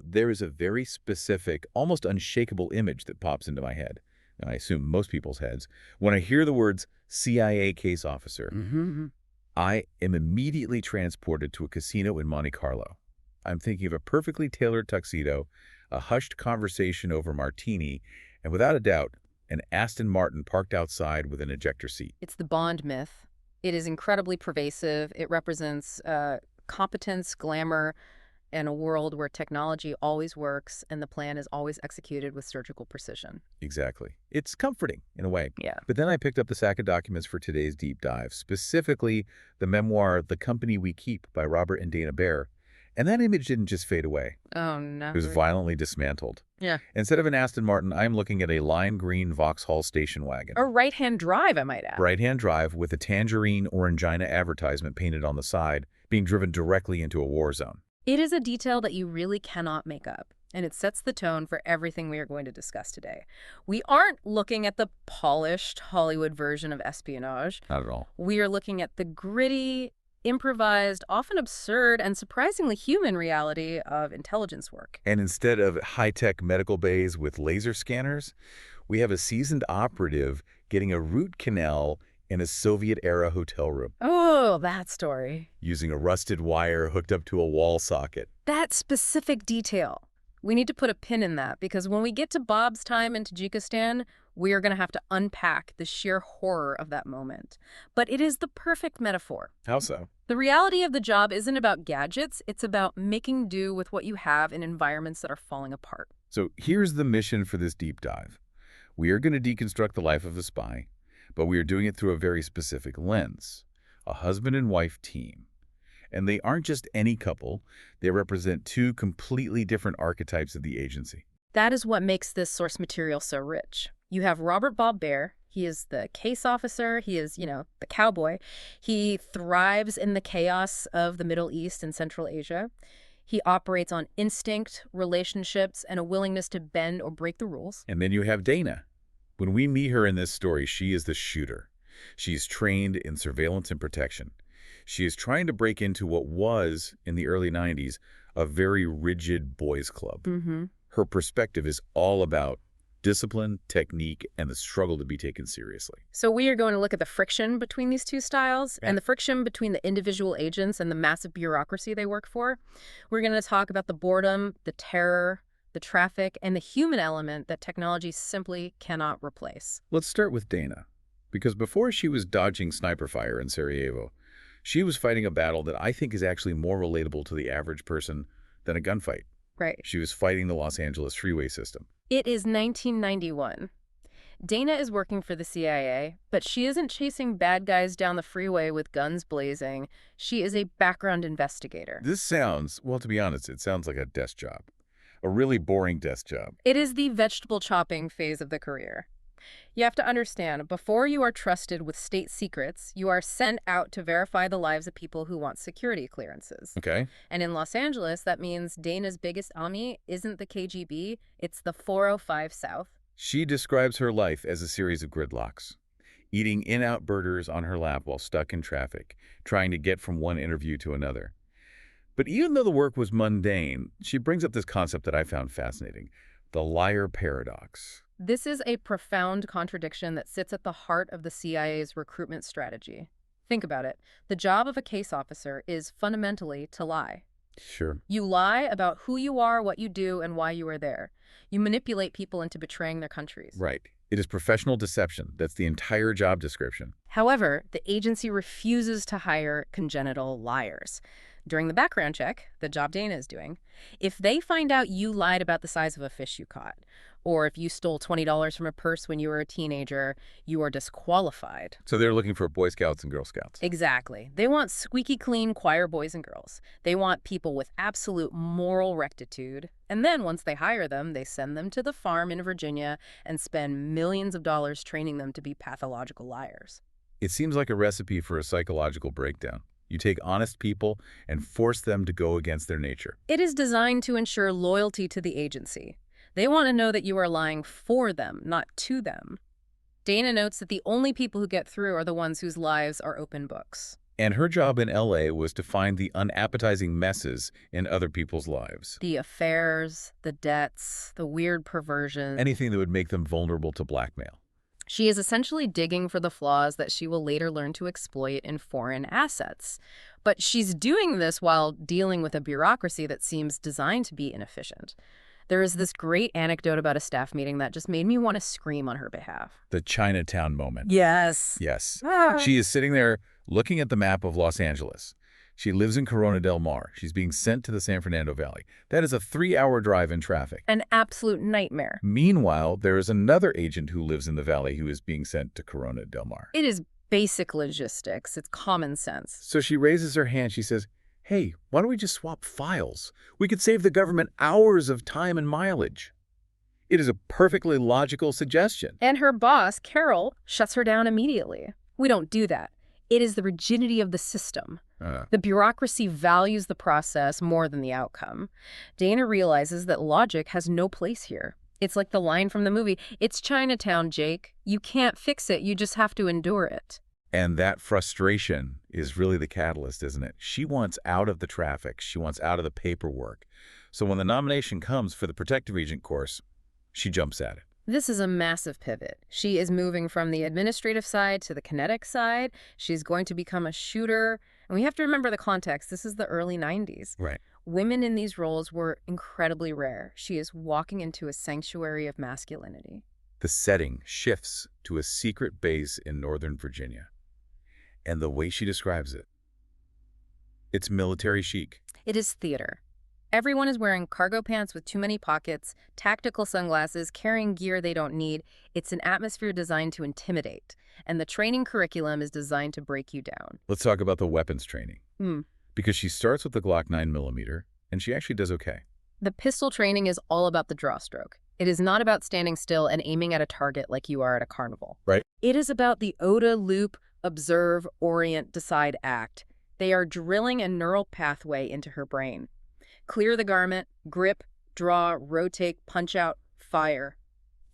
There is a very specific, almost unshakable image that pops into my head, and I assume most people's heads, when I hear the words CIA case officer. Mm-hmm. I am immediately transported to a casino in Monte Carlo. I'm thinking of a perfectly tailored tuxedo, a hushed conversation over martini, and without a doubt, an Aston Martin parked outside with an ejector seat. It's the Bond myth. It is incredibly pervasive. It represents competence, glamour, and a world where technology always works and the plan is always executed with surgical precision. Exactly. It's comforting, in a way. Yeah. But then I picked up the stack of documents for today's deep dive, specifically the memoir The Company We Keep by Robert and Dayna Baer, and that image didn't just fade away. Oh, no. It was violently dismantled. Yeah. Instead of an Aston Martin, I'm looking at a lime green Vauxhall station wagon. A right-hand drive, I might add. Right-hand drive with a tangerine orangina advertisement painted on the side, being driven directly into a war zone. It is a detail that you really cannot make up, and it sets the tone for everything we are going to discuss today. We aren't looking at the polished Hollywood version of espionage. Not at all. We are looking at the gritty, improvised, often absurd, and surprisingly human reality of intelligence work. And instead of high-tech medical bays with laser scanners, we have a seasoned operative getting a root canal in a Soviet-era hotel room. Oh, that story. Using a rusted wire hooked up to a wall socket. That specific detail. We need to put a pin in that because when we get to Bob's time in Tajikistan, we are going to have to unpack the sheer horror of that moment. But it is the perfect metaphor. How so? The reality of the job isn't about gadgets. It's about making do with what you have in environments that are falling apart. So here's the mission for this deep dive. We are going to deconstruct the life of a spy, but we are doing it through a very specific lens, a husband and wife team. And they aren't just any couple, they represent two completely different archetypes of the agency. That is what makes this source material so rich. You have Robert Bob Baer. He is the case officer. He is, the cowboy. He thrives in the chaos of the Middle East and Central Asia. He operates on instinct, relationships, and a willingness to bend or break the rules. And then you have Dayna. When we meet her in this story, she is the shooter. She's trained in surveillance and protection. She is trying to break into what was, in the early 90s, a very rigid boys' club. Mm-hmm. Her perspective is all about discipline, technique, and the struggle to be taken seriously. So we are going to look at the friction between these two styles and the friction between the individual agents and the massive bureaucracy they work for. We're going to talk about the boredom, the terror, the traffic, and the human element that technology simply cannot replace. Let's start with Dayna, because before she was dodging sniper fire in Sarajevo, she was fighting a battle that I think is actually more relatable to the average person than a gunfight. Right. She was fighting the Los Angeles freeway system. It is 1991. Dayna is working for the CIA, but she isn't chasing bad guys down the freeway with guns blazing. She is a background investigator. This sounds, well, to be honest, it sounds like a desk job. A really boring desk job. It is the vegetable chopping phase of the career. You have to understand, before you are trusted with state secrets, you are sent out to verify the lives of people who want security clearances. Okay. And in Los Angeles, that means Dana's biggest enemy isn't the KGB, it's the 405 South. She describes her life as a series of gridlocks. Eating in-out burgers on her lap while stuck in traffic, trying to get from one interview to another. But even though the work was mundane, she brings up this concept that I found fascinating, the liar paradox. This is a profound contradiction that sits at the heart of the CIA's recruitment strategy. Think about it. The job of a case officer is fundamentally to lie. Sure. You lie about who you are, what you do, and why you are there. You manipulate people into betraying their countries. Right. It is professional deception. That's the entire job description. However, the agency refuses to hire congenital liars. During the background check, the job Dayna is doing, if they find out you lied about the size of a fish you caught, or if you stole $20 from a purse when you were a teenager, you are disqualified. So they're looking for Boy Scouts and Girl Scouts. Exactly. They want squeaky clean choir boys and girls. They want people with absolute moral rectitude. And then once they hire them, they send them to the farm in Virginia and spend millions of dollars training them to be pathological liars. It seems like a recipe for a psychological breakdown. You take honest people and force them to go against their nature. It is designed to ensure loyalty to the agency. They want to know that you are lying for them, not to them. Dayna notes that the only people who get through are the ones whose lives are open books. And her job in L.A. was to find the unappetizing messes in other people's lives. The affairs, the debts, the weird perversions. Anything that would make them vulnerable to blackmail. She is essentially digging for the flaws that she will later learn to exploit in foreign assets. But she's doing this while dealing with a bureaucracy that seems designed to be inefficient. There is this great anecdote about a staff meeting that just made me want to scream on her behalf. The Chinatown moment. Yes. Yes. Ah. She is sitting there looking at the map of Los Angeles. She lives in Corona del Mar. She's being sent to the San Fernando Valley. That is a 3-hour drive in traffic. An absolute nightmare. Meanwhile, there is another agent who lives in the valley who is being sent to Corona del Mar. It is basic logistics. It's common sense. So she raises her hand. She says, "Hey, why don't we just swap files? We could save the government hours of time and mileage." It is a perfectly logical suggestion. And her boss, Carol, shuts her down immediately. We don't do that. It is the rigidity of the system. The bureaucracy values the process more than the outcome. Dayna realizes that logic has no place here. It's like the line from the movie, "It's Chinatown, Jake. You can't fix it. You just have to endure it." And that frustration is really the catalyst, isn't it? She wants out of the traffic. She wants out of the paperwork. So when the nomination comes for the protective agent course, she jumps at it. This is a massive pivot. She is moving from the administrative side to the kinetic side. She's going to become a shooter. And we have to remember the context. This is the early 90s. Right. Women in these roles were incredibly rare. She is walking into a sanctuary of masculinity. The setting shifts to a secret base in Northern Virginia. And the way she describes it, it's military chic. It is theater. Everyone is wearing cargo pants with too many pockets, tactical sunglasses, carrying gear they don't need. It's an atmosphere designed to intimidate. And the training curriculum is designed to break you down. Let's talk about the weapons training. Because she starts with the Glock 9mm, and she actually does okay. The pistol training is all about the draw stroke. It is not about standing still and aiming at a target like you are at a carnival. Right. It is about the ODA loop, observe, orient, decide, act. They are drilling a neural pathway into her brain. Clear the garment, grip, draw, rotate, punch out, fire.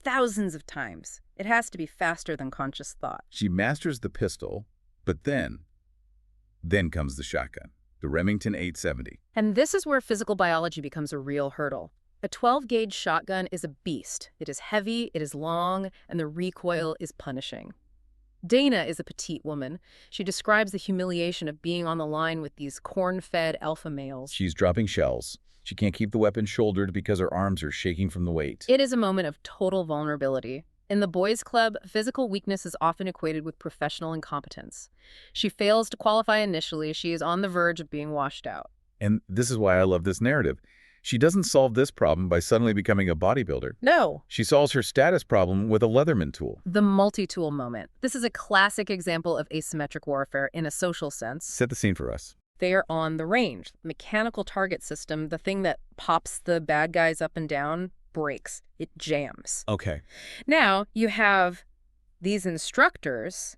Thousands of times. It has to be faster than conscious thought. She masters the pistol, but then comes the shotgun, the Remington 870. And this is where physical biology becomes a real hurdle. A 12-gauge shotgun is a beast. It is heavy, it is long, and the recoil is punishing. Dayna is a petite woman. She describes the humiliation of being on the line with these corn-fed alpha males. She's dropping shells. She can't keep the weapon shouldered because her arms are shaking from the weight. It is a moment of total vulnerability. In the boys' club, physical weakness is often equated with professional incompetence. She fails to qualify initially. She is on the verge of being washed out. And this is why I love this narrative. She doesn't solve this problem by suddenly becoming a bodybuilder. No. She solves her status problem with a Leatherman tool. The multi-tool moment. This is a classic example of asymmetric warfare in a social sense. Set the scene for us. They are on the range. Mechanical target system, the thing that pops the bad guys up and down, breaks. It jams. Okay. Now you have these instructors,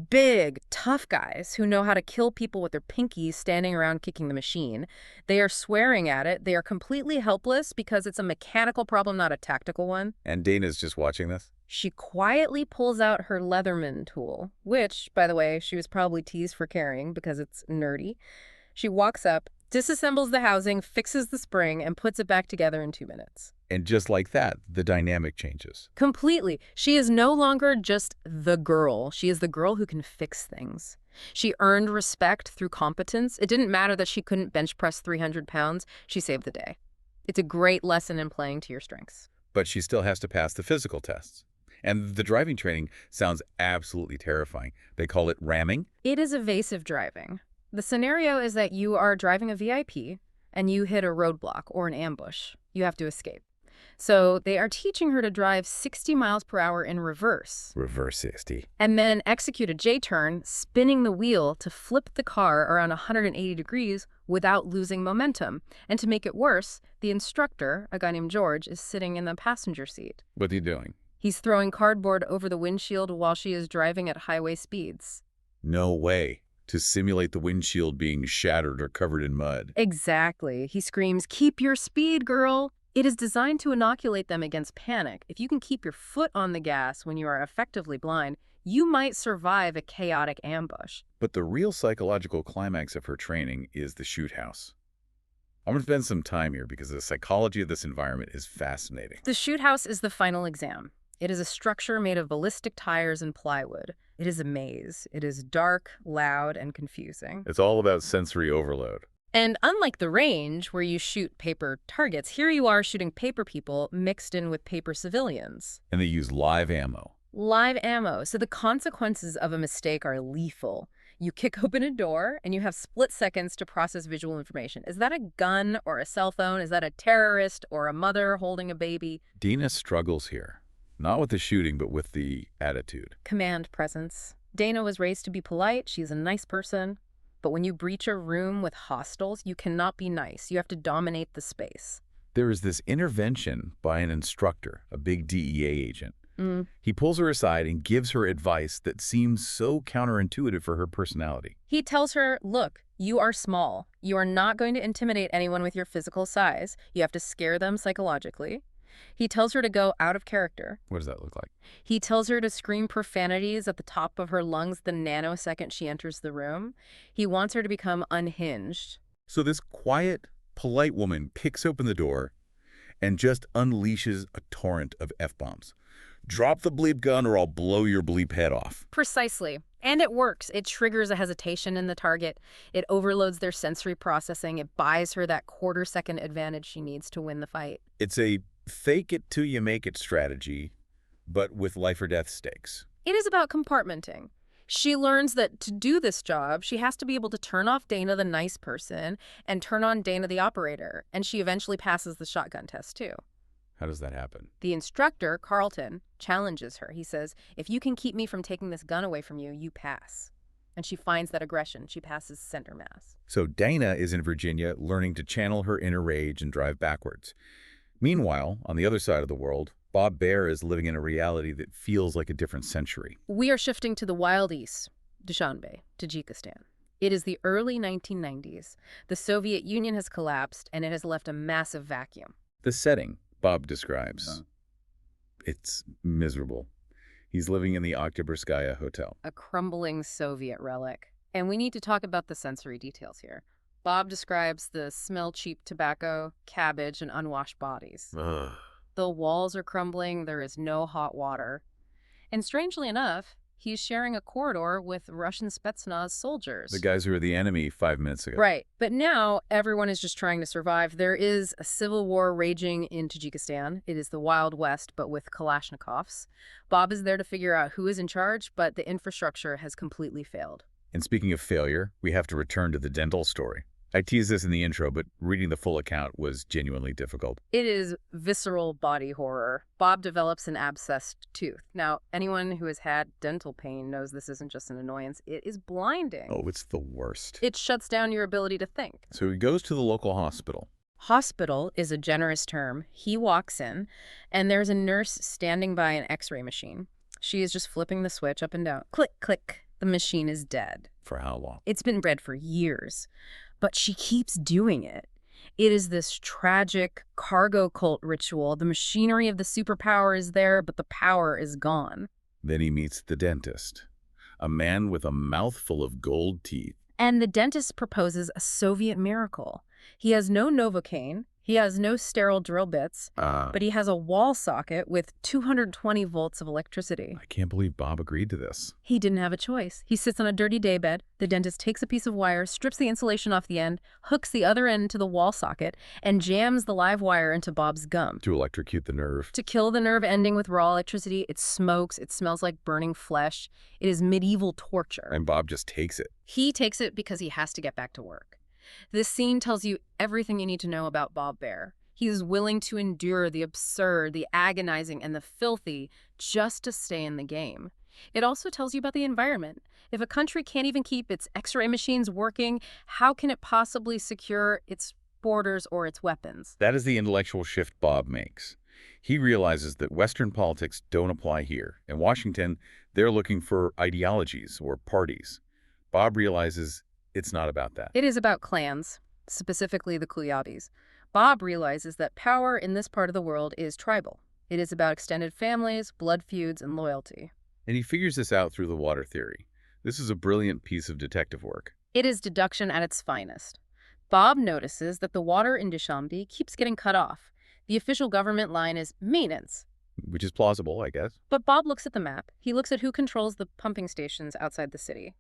big, tough guys who know how to kill people with their pinkies standing around kicking the machine. They are swearing at it. They are completely helpless because it's a mechanical problem, not a tactical one. And Dana's just watching this? She quietly pulls out her Leatherman tool, which, by the way, she was probably teased for carrying because it's nerdy. She walks up, disassembles the housing, fixes the spring, and puts it back together in 2 minutes. And just like that, the dynamic changes. Completely. She is no longer just the girl. She is the girl who can fix things. She earned respect through competence. It didn't matter that she couldn't bench press 300 pounds. She saved the day. It's a great lesson in playing to your strengths. But she still has to pass the physical tests. And the driving training sounds absolutely terrifying. They call it ramming. It is evasive driving. The scenario is that you are driving a VIP and you hit a roadblock or an ambush. You have to escape. So they are teaching her to drive 60 miles per hour in reverse. Reverse 60. And then execute a J-turn, spinning the wheel to flip the car around 180 degrees without losing momentum. And to make it worse, the instructor, a guy named George, is sitting in the passenger seat. What's he doing? He's throwing cardboard over the windshield while she is driving at highway speeds. No way. To simulate the windshield being shattered or covered in mud. Exactly. He screams, "Keep your speed, girl!" It is designed to inoculate them against panic. If you can keep your foot on the gas when you are effectively blind, you might survive a chaotic ambush. But the real psychological climax of her training is the shoot house. I'm going to spend some time here because the psychology of this environment is fascinating. The shoot house is the final exam. It is a structure made of ballistic tires and plywood. It is a maze. It is dark, loud, and confusing. It's all about sensory overload. And unlike the range, where you shoot paper targets, here you are shooting paper people mixed in with paper civilians. And they use live ammo. Live ammo. So the consequences of a mistake are lethal. You kick open a door, and you have split seconds to process visual information. Is that a gun or a cell phone? Is that a terrorist or a mother holding a baby? Dayna struggles here. Not with the shooting, but with the attitude. Command presence. Dayna was raised to be polite. She's a nice person. But when you breach a room with hostiles, you cannot be nice. You have to dominate the space. There is this intervention by an instructor, a big DEA agent. He pulls her aside and gives her advice that seems so counterintuitive for her personality. He tells her, look, you are small. You are not going to intimidate anyone with your physical size. You have to scare them psychologically. He tells her to go out of character. What does that look like? He tells her to scream profanities at the top of her lungs the nanosecond she enters the room. He wants her to become unhinged. So this quiet, polite woman kicks open the door and just unleashes a torrent of F-bombs. Drop the bleep gun or I'll blow your bleep head off. Precisely. And it works. It triggers a hesitation in the target. It overloads their sensory processing. It buys her that quarter-second advantage she needs to win the fight. It's a fake it till you make it strategy, but with life or death stakes. It is about compartmenting. She learns that to do this job, she has to be able to turn off Dayna the nice person and turn on Dayna the operator. And she eventually passes the shotgun test, too. How does that happen? The instructor, Carlton, challenges her. He says, if you can keep me from taking this gun away from you, you pass. And she finds that aggression. She passes center mass. So Dayna is in Virginia learning to channel her inner rage and drive backwards. Meanwhile, on the other side of the world, Bob Baer is living in a reality that feels like a different century. We are shifting to the Wild East, Dushanbe, Tajikistan. It is the early 1990s. The Soviet Union has collapsed, and it has left a massive vacuum. The setting Bob describes. It's miserable. He's living in the Oktyabrskaya Hotel. A crumbling Soviet relic. And we need to talk about the sensory details here. Bob describes the smell cheap tobacco, cabbage, and unwashed bodies. Ugh. The walls are crumbling. There is no hot water. And strangely enough, he's sharing a corridor with Russian Spetsnaz soldiers. The guys who were the enemy 5 minutes ago. Right. But now everyone is just trying to survive. There is a civil war raging in Tajikistan. It is the Wild West, but with Kalashnikovs. Bob is there to figure out who is in charge, but the infrastructure has completely failed. And speaking of failure, we have to return to the dental story. I teased this in the intro, but reading the full account was genuinely difficult. It is visceral body horror. Bob develops an abscessed tooth. Now, anyone who has had dental pain knows this isn't just an annoyance. It is blinding. Oh, it's the worst. It shuts down your ability to think. So he goes to the local hospital. Hospital is a generous term. He walks in, and there's a nurse standing by an x-ray machine. She is just flipping the switch up and down. Click, click. The machine is dead. For how long? It's been dead for years. But she keeps doing it. It is this tragic cargo cult ritual. The machinery of the superpower is there, but the power is gone. Then he meets the dentist, a man with a mouthful of gold teeth. And the dentist proposes a Soviet miracle. He has no Novocaine. He has no sterile drill bits, but he has a wall socket with 220 volts of electricity. I can't believe Bob agreed to this. He didn't have a choice. He sits on a dirty daybed. The dentist takes a piece of wire, strips the insulation off the end, hooks the other end to the wall socket, and jams the live wire into Bob's gum. To electrocute the nerve. To kill the nerve ending with raw electricity. It smokes. It smells like burning flesh. It is medieval torture. And Bob just takes it. He takes it because he has to get back to work. This scene tells you everything you need to know about Bob Baer. He is willing to endure the absurd, the agonizing, and the filthy just to stay in the game. It also tells you about the environment. If a country can't even keep its x-ray machines working, how can it possibly secure its borders or its weapons? That is the intellectual shift Bob makes. He realizes that Western politics don't apply here. In Washington, they're looking for ideologies or parties. Bob realizes it's not about that. It is about clans, specifically the Kuyabis. Bob realizes that power in this part of the world is tribal. It is about extended families, blood feuds, and loyalty. And he figures this out through the water theory. This is a brilliant piece of detective work. It is deduction at its finest. Bob notices that the water in Dushanbe keeps getting cut off. The official government line is maintenance. Which is plausible, I guess. But Bob looks at the map. He looks at who controls the pumping stations outside the city.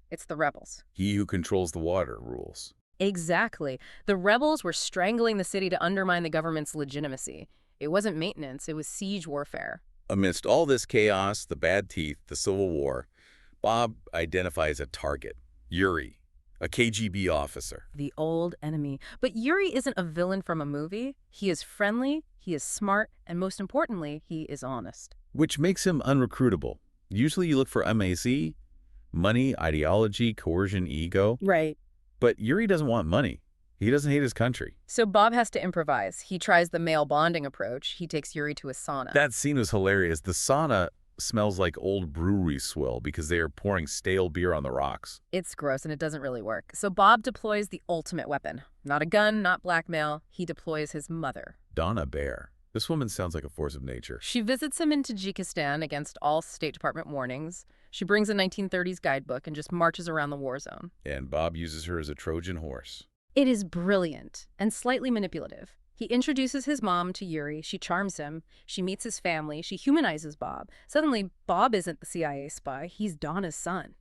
It's the rebels. He who controls the water rules. Exactly. The rebels were strangling the city to undermine the government's legitimacy. It wasn't maintenance, it was siege warfare. Amidst all this chaos, the bad teeth, the civil war, Bob identifies a target, Yuri, a KGB officer. The old enemy. But Yuri isn't a villain from a movie. He is friendly, he is smart, and most importantly, he is honest. Which makes him unrecruitable. Usually you look for MAC, money, ideology, coercion, ego. Right. But Yuri doesn't want money. He doesn't hate his country. So Bob has to improvise. He tries the male bonding approach. He takes Yuri to a sauna. That scene was hilarious. The sauna smells like old brewery swill because they are pouring stale beer on the rocks. It's gross and it doesn't really work. So Bob deploys the ultimate weapon. Not a gun, not blackmail. He deploys his mother. Dayna Baer. This woman sounds like a force of nature. She visits him in Tajikistan against all State Department warnings. She brings a 1930s guidebook and just marches around the war zone. And Bob uses her as a Trojan horse. It is brilliant and slightly manipulative. He introduces his mom to Yuri. She charms him. She meets his family. She humanizes Bob. Suddenly, Bob isn't the CIA spy. He's Donna's son.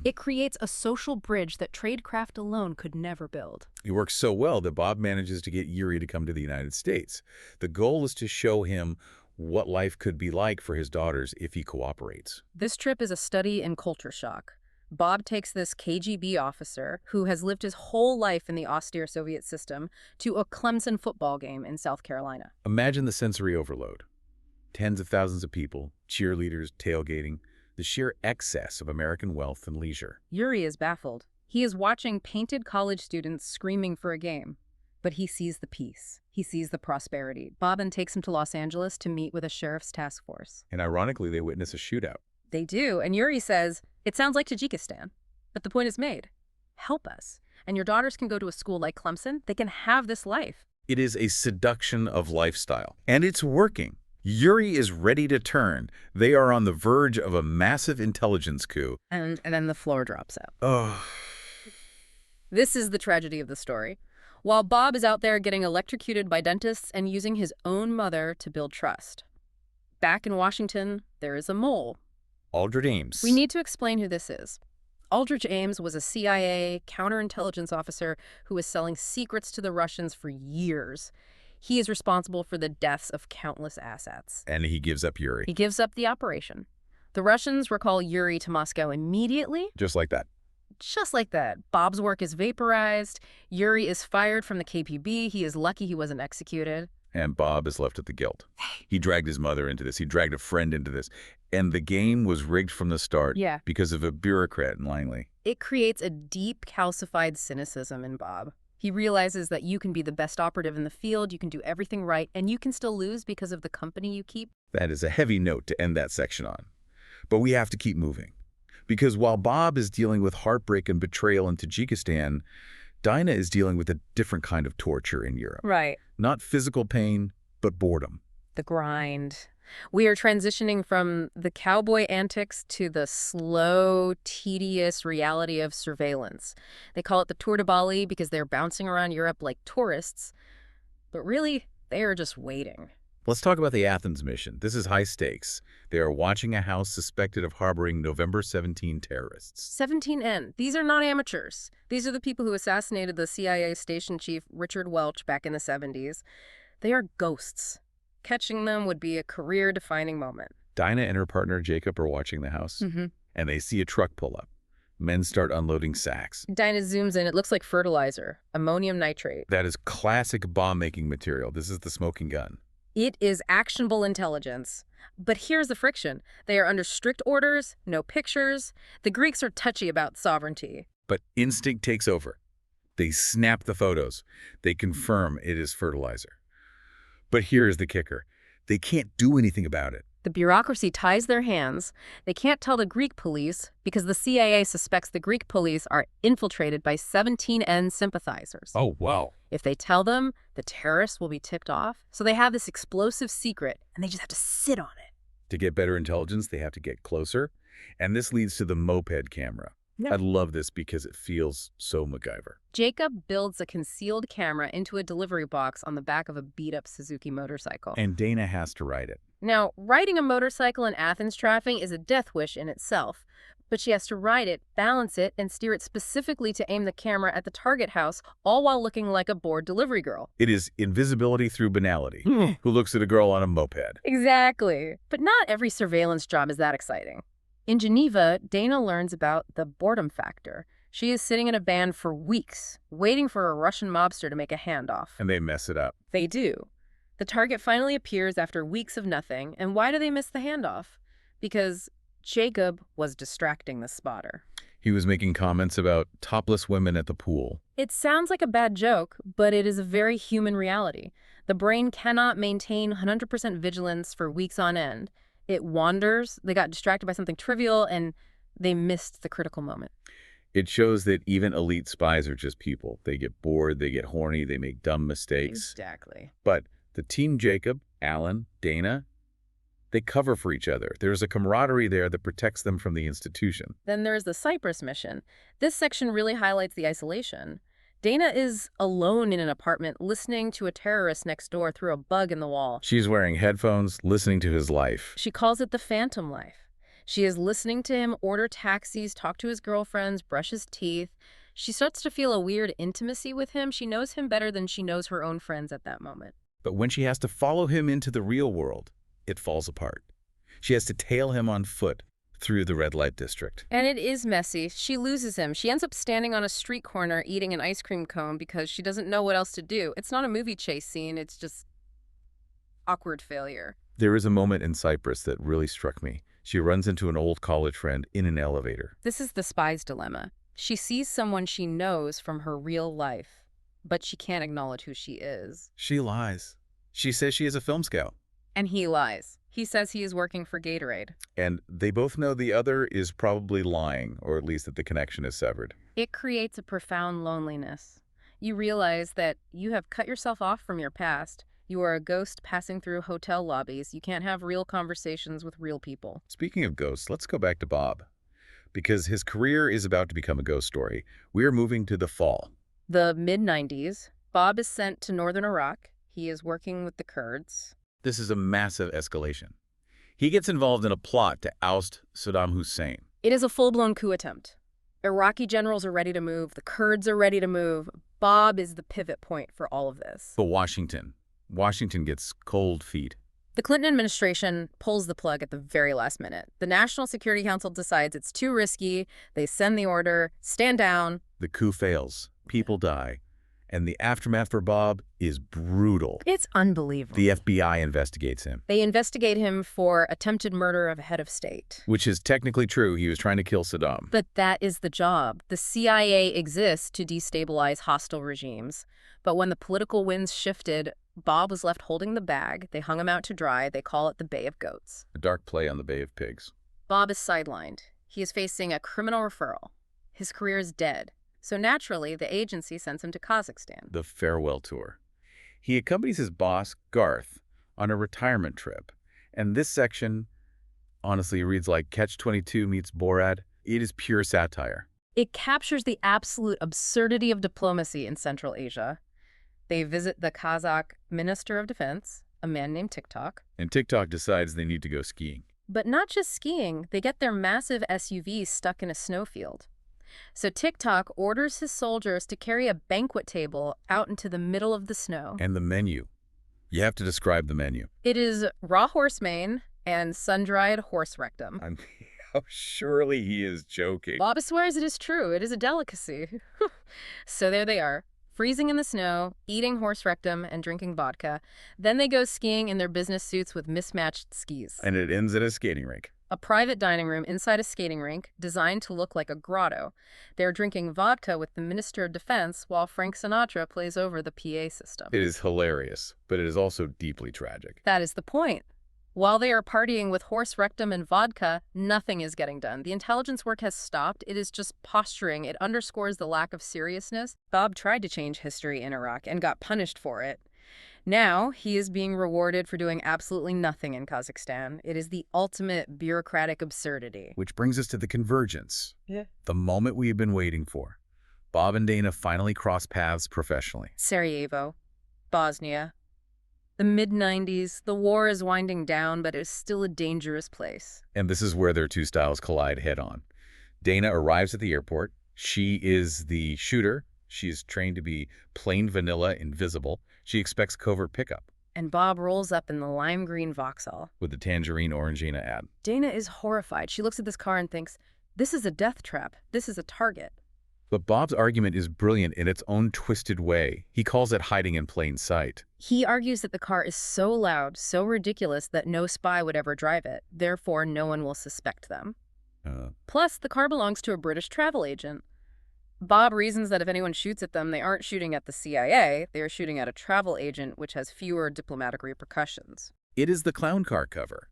It creates a social bridge that tradecraft alone could never build. It works so well that Bob manages to get Yuri to come to the United States. The goal is to show him what life could be like for his daughters if he cooperates. This trip is a study in culture shock. Bob takes this KGB officer who has lived his whole life in the austere Soviet system to a Clemson football game in South Carolina. Imagine the sensory overload. Tens of thousands of people, cheerleaders, tailgating, the sheer excess of American wealth and leisure. Yuri is baffled. He is watching painted college students screaming for a game. But he sees the peace. He sees the prosperity. Bob then takes him to Los Angeles to meet with a sheriff's task force. And ironically, they witness a shootout. They do, and Yuri says, "It sounds like Tajikistan, but the point is made. Help us. And your daughters can go to a school like Clemson. They can have this life." It is a seduction of lifestyle. And it's working. Yuri is ready to turn. They are on the verge of a massive intelligence coup. And then the floor drops out. Oh. This is the tragedy of the story. While Bob is out there getting electrocuted by dentists and using his own mother to build trust. Back in Washington, there is a mole. Aldrich Ames. We need to explain who this is. Aldrich Ames was a CIA counterintelligence officer who was selling secrets to the Russians for years. He is responsible for the deaths of countless assets. And he gives up Yuri. He gives up the operation. The Russians recall Yuri to Moscow immediately. Just like that. Just like that. Bob's work is vaporized. Yuri is fired from the KGB. He is lucky he wasn't executed. And Bob is left with the guilt. He dragged his mother into this. He dragged a friend into this. And the game was rigged from the start because of a bureaucrat in Langley. It creates a deep, calcified cynicism in Bob. He realizes that you can be the best operative in the field, you can do everything right, and you can still lose because of the company you keep. That is a heavy note to end that section on. But we have to keep moving. Because while Bob is dealing with heartbreak and betrayal in Tajikistan, Dayna is dealing with a different kind of torture in Europe. Right. Not physical pain, but boredom. The grind. We are transitioning from the cowboy antics to the slow, tedious reality of surveillance. They call it the Tour de Bali because they're bouncing around Europe like tourists. But really, they are just waiting. Let's talk about the Athens mission. This is high stakes. They are watching a house suspected of harboring November 17 terrorists. 17N. These are not amateurs. These are the people who assassinated the CIA station chief Richard Welch back in the 70s. They are ghosts. Catching them would be a career-defining moment. Dayna and her partner Jacob are watching the house, and they see a truck pull up. Men start unloading sacks. Dayna zooms in. It looks like fertilizer, ammonium nitrate. That is classic bomb-making material. This is the smoking gun. It is actionable intelligence. But here's the friction. They are under strict orders, no pictures. The Greeks are touchy about sovereignty. But instinct takes over. They snap the photos. They confirm it is fertilizer. But here's the kicker. They can't do anything about it. The bureaucracy ties their hands. They can't tell the Greek police because the CIA suspects the Greek police are infiltrated by 17N sympathizers. Oh, wow. If they tell them, the terrorists will be tipped off. So they have this explosive secret, and they just have to sit on it. To get better intelligence, they have to get closer. And this leads to the moped camera. Yeah. I love this because it feels so MacGyver. Jacob builds a concealed camera into a delivery box on the back of a beat-up Suzuki motorcycle. And Dayna has to ride it. Now, riding a motorcycle in Athens traffic is a death wish in itself, but she has to ride it, balance it, and steer it specifically to aim the camera at the target house, all while looking like a bored delivery girl. It is invisibility through banality. Who looks at a girl on a moped? Exactly. But not every surveillance job is that exciting. In Geneva, Dayna learns about the boredom factor. She is sitting in a van for weeks, waiting for a Russian mobster to make a handoff. And they mess it up. They do. The target finally appears after weeks of nothing, and why do they miss the handoff? Because Jacob was distracting the spotter. He was making comments about topless women at the pool. It sounds like a bad joke, but it is a very human reality. The brain cannot maintain 100% vigilance for weeks on end. It wanders, they got distracted by something trivial, and they missed the critical moment. It shows that even elite spies are just people. They get bored, they get horny, they make dumb mistakes. Exactly. But the team Jacob, Alan, Dayna, they cover for each other. There's a camaraderie there that protects them from the institution. Then there's the Cyprus mission. This section really highlights the isolation. Dayna is alone in an apartment listening to a terrorist next door through a bug in the wall. She's wearing headphones, listening to his life. She calls it the phantom life. She is listening to him order taxis, talk to his girlfriends, brush his teeth. She starts to feel a weird intimacy with him. She knows him better than she knows her own friends at that moment. But when she has to follow him into the real world, it falls apart. She has to tail him on foot through the red light district. And it is messy. She loses him. She ends up standing on a street corner eating an ice cream cone because she doesn't know what else to do. It's not a movie chase scene. It's just awkward failure. There is a moment in Cyprus that really struck me. She runs into an old college friend in an elevator. This is the spy's dilemma. She sees someone she knows from her real life, but she can't acknowledge who she is. She lies. She says she is a film scout. And he lies. He says he is working for Gatorade. And they both know the other is probably lying, or at least that the connection is severed. It creates a profound loneliness. You realize that you have cut yourself off from your past. You are a ghost passing through hotel lobbies. You can't have real conversations with real people. Speaking of ghosts, let's go back to Bob. Because his career is about to become a ghost story. We are moving to the fall. The mid-90s, Bob is sent to northern Iraq. He is working with the Kurds. This is a massive escalation. He gets involved in a plot to oust Saddam Hussein. It is a full-blown coup attempt. Iraqi generals are ready to move. The Kurds are ready to move. Bob is the pivot point for all of this. But Washington gets cold feet. The Clinton administration pulls the plug at the very last minute. The National Security Council decides it's too risky. They send the order, stand down. The coup fails. People die. And the aftermath for Bob is brutal. It's unbelievable. The FBI investigates him. They investigate him for attempted murder of a head of state. Which is technically true. He was trying to kill Saddam. But that is the job. The CIA exists to destabilize hostile regimes. But when the political winds shifted, Bob was left holding the bag. They hung him out to dry. They call it the Bay of Goats. A dark play on the Bay of Pigs. Bob is sidelined. He is facing a criminal referral. His career is dead. So naturally, the agency sends him to Kazakhstan. The farewell tour. He accompanies his boss, Garth, on a retirement trip. And this section, honestly, reads like Catch-22 meets Borat. It is pure satire. It captures the absolute absurdity of diplomacy in Central Asia. They visit the Kazakh Minister of Defense, a man named TikTok. And TikTok decides they need to go skiing. But not just skiing. They get their massive SUV stuck in a snowfield. So TikTok orders his soldiers to carry a banquet table out into the middle of the snow. And the menu. You have to describe the menu. It is raw horse mane and sun-dried horse rectum. Surely he is joking. Bob swears it is true. It is a delicacy. So there they are, freezing in the snow, eating horse rectum and drinking vodka. Then they go skiing in their business suits with mismatched skis. And it ends at a skating rink. A private dining room inside a skating rink designed to look like a grotto. They're drinking vodka with the Minister of Defense while Frank Sinatra plays over the PA system. It is hilarious, but it is also deeply tragic. That is the point. While they are partying with horse rectum and vodka, nothing is getting done. The intelligence work has stopped. It is just posturing. It underscores the lack of seriousness. Bob tried to change history in Iraq and got punished for it. Now, he is being rewarded for doing absolutely nothing in Kazakhstan. It is the ultimate bureaucratic absurdity. Which brings us to the convergence. Yeah. The moment we have been waiting for. Bob and Dayna finally cross paths professionally. Sarajevo, Bosnia. The mid-90s, the war is winding down, but it's still a dangerous place. And this is where their two styles collide head-on. Dayna arrives at the airport. She is the shooter. She is trained to be plain vanilla, invisible. She expects covert pickup. And Bob rolls up in the lime green Vauxhall with the tangerine orangina ad. Dayna is horrified. She looks at this car and thinks, this is a death trap. This is a target. But Bob's argument is brilliant in its own twisted way. He calls it hiding in plain sight. He argues that the car is so loud, so ridiculous that no spy would ever drive it. Therefore, no one will suspect them. Plus, the car belongs to a British travel agent. Bob reasons that if anyone shoots at them, they aren't shooting at the CIA. They are shooting at a travel agent, which has fewer diplomatic repercussions. It is the clown car cover.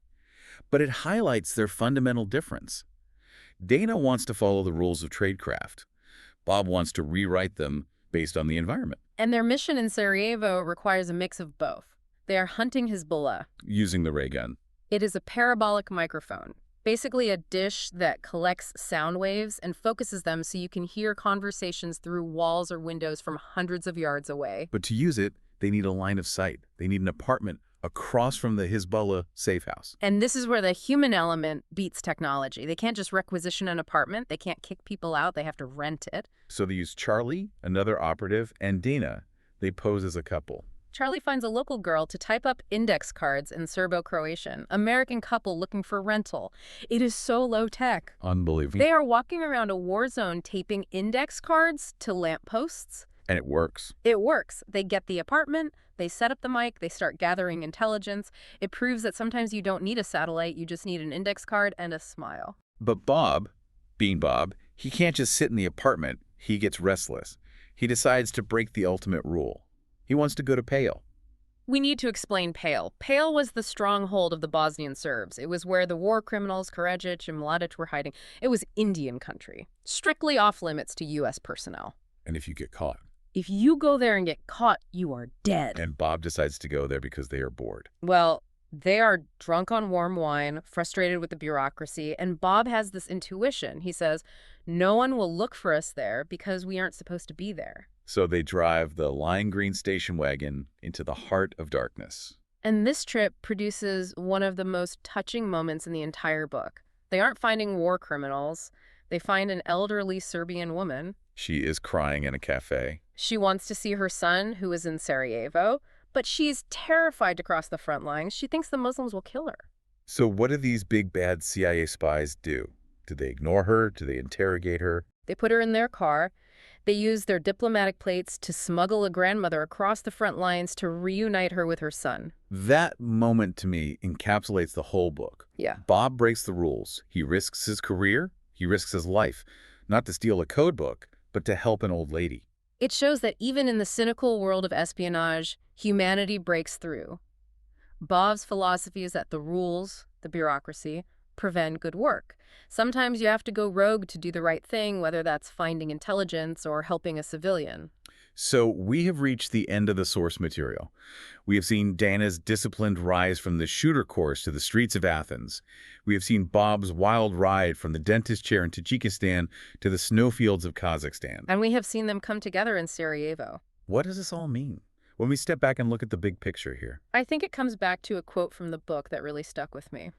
But it highlights their fundamental difference. Dayna wants to follow the rules of tradecraft. Bob wants to rewrite them based on the environment. And their mission in Sarajevo requires a mix of both. They are hunting Hezbollah. Using the ray gun. It is a parabolic microphone, basically a dish that collects sound waves and focuses them so you can hear conversations through walls or windows from hundreds of yards away. But to use it, they need a line of sight. They need an apartment across from the Hezbollah safe house. And this is where the human element beats technology. They can't just requisition an apartment. They can't kick people out. They have to rent it. So they use Charlie, another operative, and Dayna. They pose as a couple. Charlie finds a local girl to type up index cards in Serbo-Croatian. American couple looking for rental. It is so low-tech. Unbelievable. They are walking around a war zone taping index cards to lampposts. And it works. It works. They get the apartment, they set up the mic, they start gathering intelligence. It proves that sometimes you don't need a satellite, you just need an index card and a smile. But Bob, being Bob, he can't just sit in the apartment. He gets restless. He decides to break the ultimate rule. He wants to go to Pale. We need to explain Pale. Pale was the stronghold of the Bosnian Serbs. It was where the war criminals Karadzic and Mladic were hiding. It was Indian country, strictly off limits to U.S. personnel. And if you get caught? If you go there and get caught, you are dead. And Bob decides to go there because they are bored. Well, they are drunk on warm wine, frustrated with the bureaucracy, and Bob has this intuition. He says, no one will look for us there because we aren't supposed to be there. So they drive the lime green station wagon into the heart of darkness. And this trip produces one of the most touching moments in the entire book. They aren't finding war criminals. They find an elderly Serbian woman. She is crying in a cafe. She wants to see her son, who is in Sarajevo, but she's terrified to cross the front lines. She thinks the Muslims will kill her. So what do these big bad CIA spies do? Do they ignore her? Do they interrogate her? They put her in their car. They use their diplomatic plates to smuggle a grandmother across the front lines to reunite her with her son. That moment, to me, encapsulates the whole book. Yeah. Bob breaks the rules. He risks his career. He risks his life. Not to steal a code book, but to help an old lady. It shows that even in the cynical world of espionage, humanity breaks through. Bob's philosophy is that the rules, the bureaucracy, prevent good work. Sometimes you have to go rogue to do the right thing, whether that's finding intelligence or helping a civilian. So we have reached the end of the source material. We have seen Dayna's disciplined rise from the shooter course to the streets of Athens. We have seen Bob's wild ride from the dentist chair in Tajikistan to the snowfields of Kazakhstan. And we have seen them come together in Sarajevo. What does this all mean? When we step back and look at the big picture here. I think it comes back to a quote from the book that really stuck with me.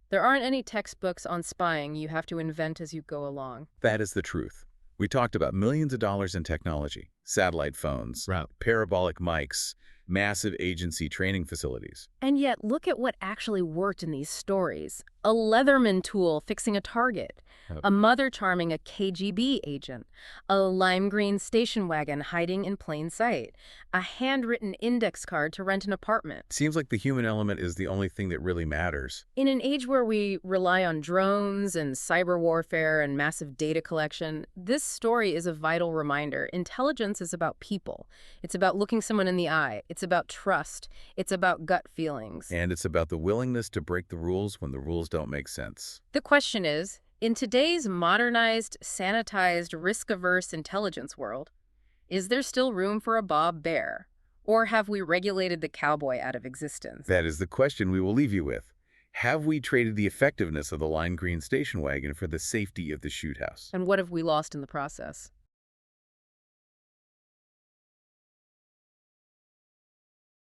There aren't any textbooks on spying. You have to invent as you go along. That is the truth. We talked about millions of dollars in technology, satellite phones, parabolic mics, massive agency training facilities. And yet, look at what actually worked in these stories. A Leatherman tool fixing a target, a mother charming a KGB agent, a lime green station wagon hiding in plain sight, a handwritten index card to rent an apartment. Seems like the human element is the only thing that really matters. In an age where we rely on drones and cyber warfare and massive data collection, this story is a vital reminder. Intelligence is about people. It's about looking someone in the eye. It's about trust. It's about gut feelings. And it's about the willingness to break the rules when the rules don't make sense. The question is, in today's modernized, sanitized, risk-averse intelligence world, is there still room for a Bob Baer? Or have we regulated the cowboy out of existence? That is the question we will leave you with. Have we traded the effectiveness of the lime green station wagon for the safety of the shoot house? And what have we lost in the process?